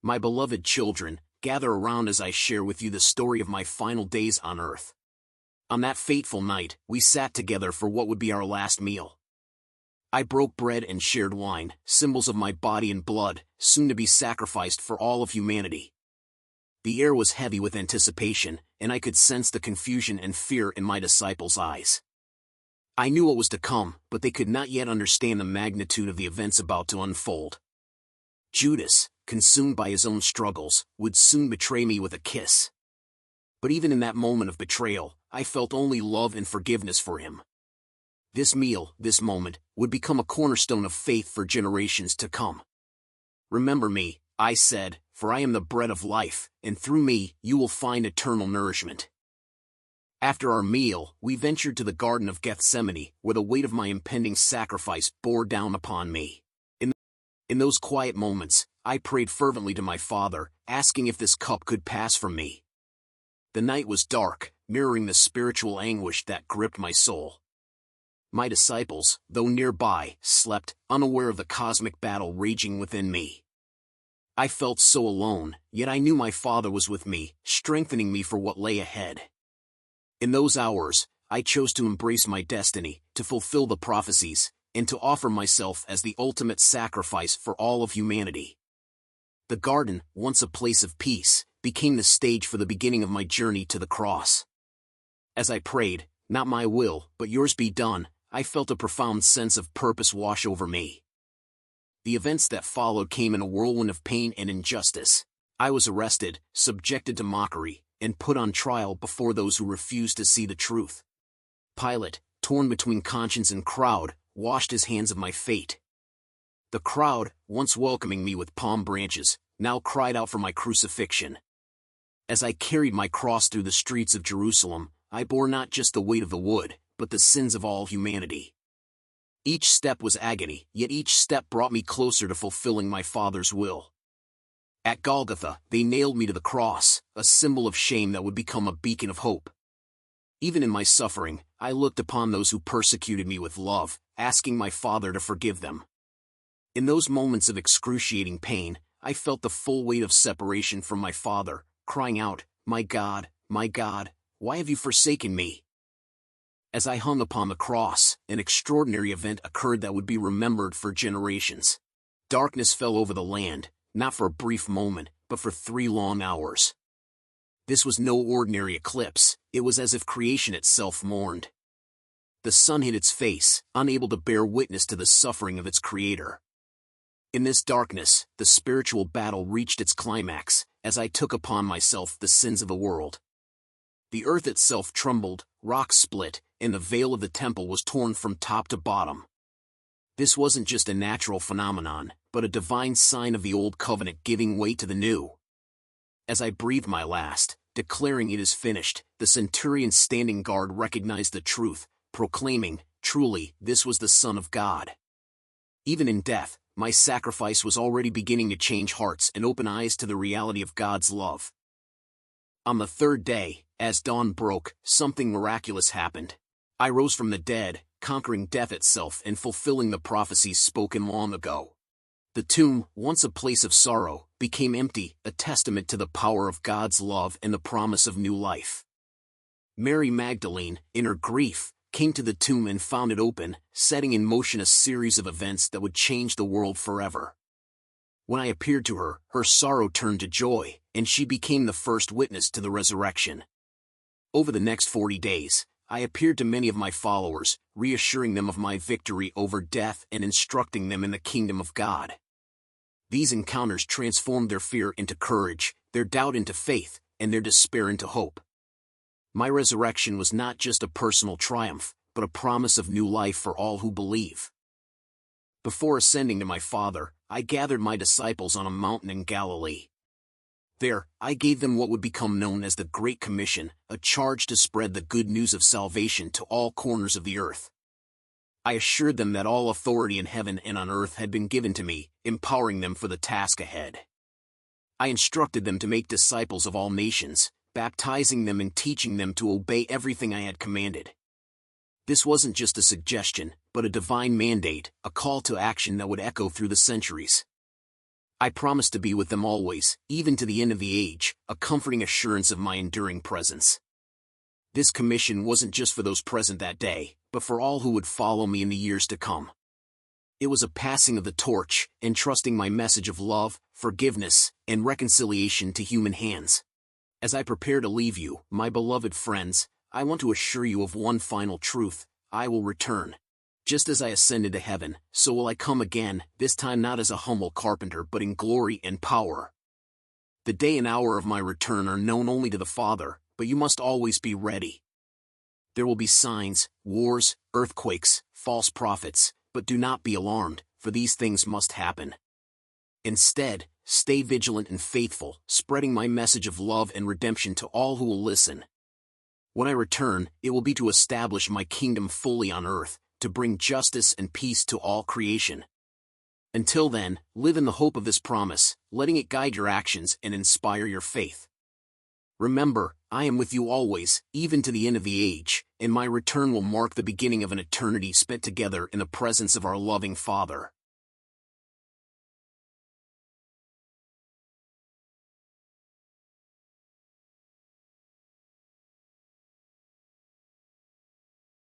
My beloved children, gather around as I share with you the story of my final days on earth. On that fateful night, we sat together for what would be our last meal. I broke bread and shared wine, symbols of my body and blood, soon to be sacrificed for all of humanity. The air was heavy with anticipation, and I could sense the confusion and fear in my disciples' eyes. I knew what was to come, but they could not yet understand the magnitude of the events about to unfold. Judas, consumed by his own struggles, would soon betray me with a kiss. But even in that moment of betrayal, I felt only love and forgiveness for him. This meal, this moment, would become a cornerstone of faith for generations to come. Remember me, I said, for I am the bread of life, and through me, you will find eternal nourishment. After our meal, we ventured to the Garden of Gethsemane, where the weight of my impending sacrifice bore down upon me. In those quiet moments, I prayed fervently to my Father, asking if this cup could pass from me. The night was dark, mirroring the spiritual anguish that gripped my soul. My disciples, though nearby, slept, unaware of the cosmic battle raging within me. I felt so alone, yet I knew my Father was with me, strengthening me for what lay ahead. In those hours, I chose to embrace my destiny, to fulfill the prophecies, and to offer myself as the ultimate sacrifice for all of humanity. The garden, once a place of peace, became the stage for the beginning of my journey to the cross. As I prayed, "Not my will, but yours be done," I felt a profound sense of purpose wash over me. The events that followed came in a whirlwind of pain and injustice. I was arrested, subjected to mockery, and put on trial before those who refused to see the truth. Pilate, torn between conscience and crowd, washed his hands of my fate. The crowd, once welcoming me with palm branches, now cried out for my crucifixion. As I carried my cross through the streets of Jerusalem, I bore not just the weight of the wood, but the sins of all humanity. Each step was agony, yet each step brought me closer to fulfilling my Father's will. At Golgotha, they nailed me to the cross, a symbol of shame that would become a beacon of hope. Even in my suffering, I looked upon those who persecuted me with love, asking my Father to forgive them. In those moments of excruciating pain, I felt the full weight of separation from my Father, crying out, my God, why have you forsaken me?" As I hung upon the cross, an extraordinary event occurred that would be remembered for generations. Darkness fell over the land, not for a brief moment, but for 3 long hours. This was no ordinary eclipse, it was as if creation itself mourned. The sun hid its face, unable to bear witness to the suffering of its creator. In this darkness, the spiritual battle reached its climax, as I took upon myself the sins of the world. The earth itself trembled, rocks split, and the veil of the temple was torn from top to bottom. This wasn't just a natural phenomenon, but a divine sign of the old covenant giving way to the new. As I breathed my last, declaring it is finished, the centurion standing guard recognized the truth, proclaiming, "Truly, this was the Son of God." Even in death, my sacrifice was already beginning to change hearts and open eyes to the reality of God's love. On the 3rd day, as dawn broke, something miraculous happened. I rose from the dead, conquering death itself and fulfilling the prophecies spoken long ago. The tomb, once a place of sorrow, became empty, a testament to the power of God's love and the promise of new life. Mary Magdalene, in her grief, came to the tomb and found it open, setting in motion a series of events that would change the world forever. When I appeared to her, her sorrow turned to joy, and she became the first witness to the resurrection. Over the next 40 days, I appeared to many of my followers, reassuring them of my victory over death and instructing them in the kingdom of God. These encounters transformed their fear into courage, their doubt into faith, and their despair into hope. My resurrection was not just a personal triumph, but a promise of new life for all who believe. Before ascending to my Father, I gathered my disciples on a mountain in Galilee. There, I gave them what would become known as the Great Commission, a charge to spread the good news of salvation to all corners of the earth. I assured them that all authority in heaven and on earth had been given to me, empowering them for the task ahead. I instructed them to make disciples of all nations, baptizing them and teaching them to obey everything I had commanded. This wasn't just a suggestion, but a divine mandate, a call to action that would echo through the centuries. I promise to be with them always, even to the end of the age, a comforting assurance of my enduring presence. This commission wasn't just for those present that day, but for all who would follow me in the years to come. It was a passing of the torch, entrusting my message of love, forgiveness, and reconciliation to human hands. As I prepare to leave you, my beloved friends, I want to assure you of one final truth: I will return. Just as I ascended to heaven, so will I come again, this time not as a humble carpenter but in glory and power. The day and hour of my return are known only to the Father, but you must always be ready. There will be signs, wars, earthquakes, false prophets, but do not be alarmed, for these things must happen. Instead, stay vigilant and faithful, spreading my message of love and redemption to all who will listen. When I return, it will be to establish my kingdom fully on earth, to bring justice and peace to all creation. Until then, live in the hope of this promise, letting it guide your actions and inspire your faith. Remember, I am with you always, even to the end of the age, and my return will mark the beginning of an eternity spent together in the presence of our loving Father.